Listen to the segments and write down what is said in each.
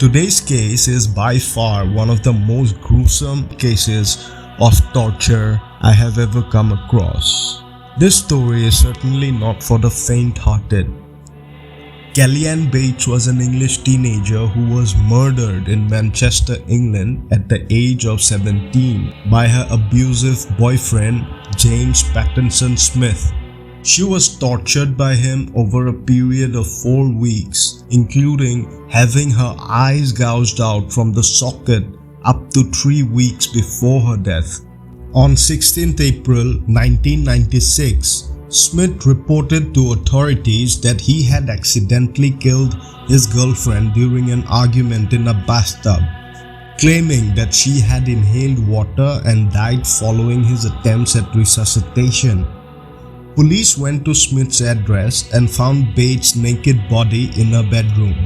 Today's case is by far one of the most gruesome cases of torture I have ever come across. This story is certainly not for the faint-hearted. Kellyanne Bates was an English teenager who was murdered in Manchester, England at the age of 17 by her abusive boyfriend James Patterson Smith. She was tortured by him over a period of 4 weeks, including having her eyes gouged out from the socket up to 3 weeks before her death. On 16 April 1996, Smith reported to authorities that he had accidentally killed his girlfriend during an argument in a bathtub, claiming that she had inhaled water and died following his attempts at resuscitation. Police went to Smith's address and found Bates' naked body in her bedroom.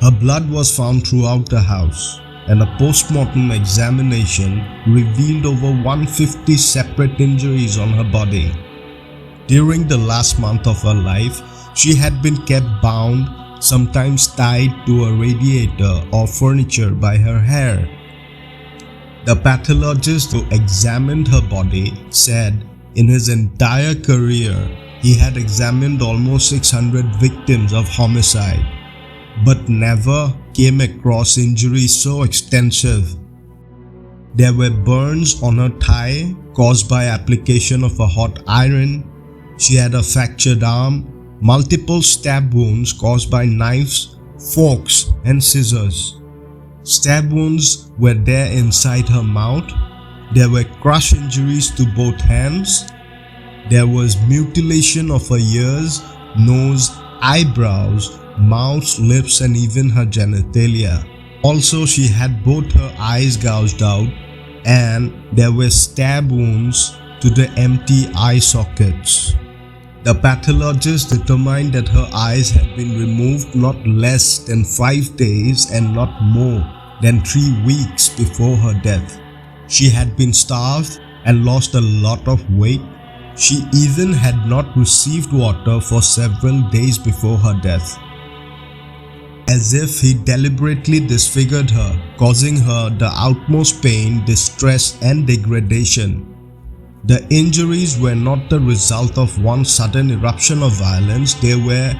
Her blood was found throughout the house, and a post-mortem examination revealed over 150 separate injuries on her body. During the last month of her life, she had been kept bound, sometimes tied to a radiator or furniture by her hair. The pathologist who examined her body said in his entire career he had examined almost 600 victims of homicide, but never came across injuries so extensive. There were burns on her thigh caused by application of a hot iron. She had a fractured arm, multiple stab wounds caused by knives, forks, and scissors. Stab wounds were there inside her mouth. There were crush injuries to both hands. There was mutilation of her ears, nose, eyebrows, mouth, lips, and even her genitalia. Also, she had both her eyes gouged out, and there were stab wounds to the empty eye sockets. The pathologist determined that her eyes had been removed not less than 5 days and not more than 3 weeks before her death. She had been starved and lost a lot of weight. She even had not received water for several days before her death. As if he deliberately disfigured her, causing her the utmost pain, distress, and degradation. The injuries were not the result of one sudden eruption of violence, they were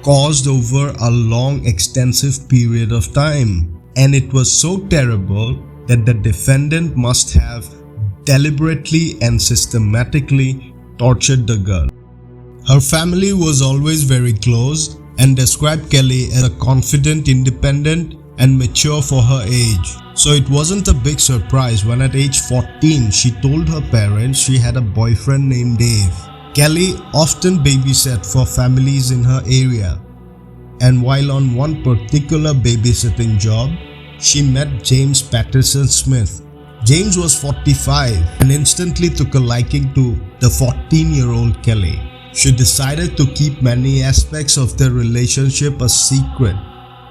caused over a long, extensive period of time. And it was so terrible that the defendant must have deliberately and systematically tortured the girl. Her family was always very close and described Kelly as a confident, independent, and mature for her age. So it wasn't a big surprise when at age 14 she told her parents she had a boyfriend named Dave. Kelly often babysat for families in her area, and while on one particular babysitting job, she met James Patterson Smith. James was 45 and instantly took a liking to the 14-year-old Kelly. She decided to keep many aspects of their relationship a secret,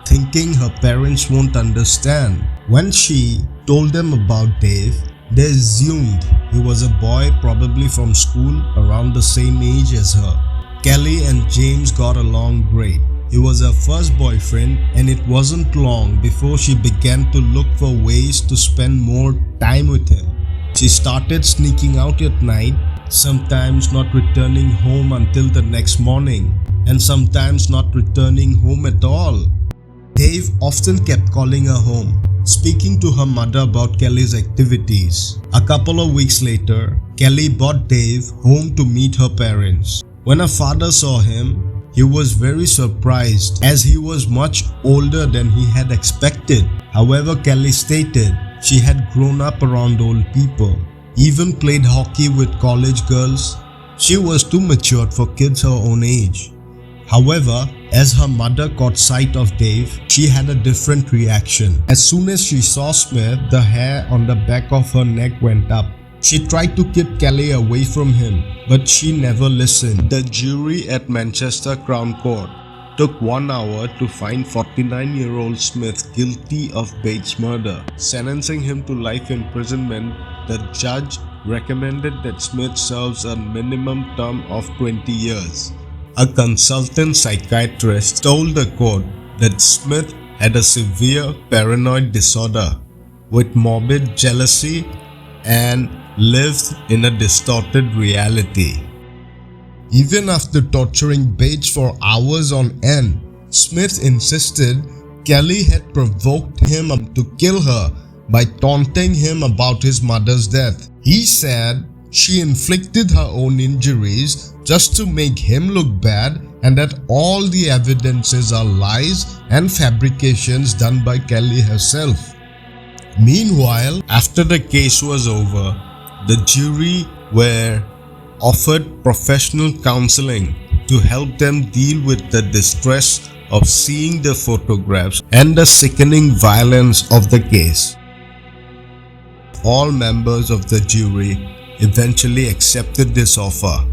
thinking her parents won't understand. When she told them about Dave, they assumed he was a boy probably from school around the same age as her. Kelly and James got along great. He was her first boyfriend, and it wasn't long before she began to look for ways to spend more time with him. She started sneaking out at night, sometimes not returning home until the next morning, and sometimes not returning home at all. Dave often kept calling her home, speaking to her mother about Kelly's activities. A couple of weeks later, Kelly brought Dave home to meet her parents. When her father saw him, he was very surprised as he was much older than he had expected. However, Kelly stated she had grown up around old people, even played hockey with college girls. She was too matured for kids her own age. However, as her mother caught sight of Dave, she had a different reaction. As soon as she saw Smith, the hair on the back of her neck went up. She tried to keep Kelly away from him, but she never listened. The jury at Manchester Crown Court took 1 hour to find 49-year-old Smith guilty of Bates' murder. Sentencing him to life imprisonment, the judge recommended that Smith serves a minimum term of 20 years. A consultant psychiatrist told the court that Smith had a severe paranoid disorder with morbid jealousy and lived in a distorted reality. Even after torturing Bates for hours on end, Smith insisted Kelly had provoked him to kill her by taunting him about his mother's death. He said she inflicted her own injuries just to make him look bad and that all the evidences are lies and fabrications done by Kelly herself. Meanwhile, after the case was over, the jury were offered professional counseling to help them deal with the distress of seeing the photographs and the sickening violence of the case. All members of the jury eventually accepted this offer.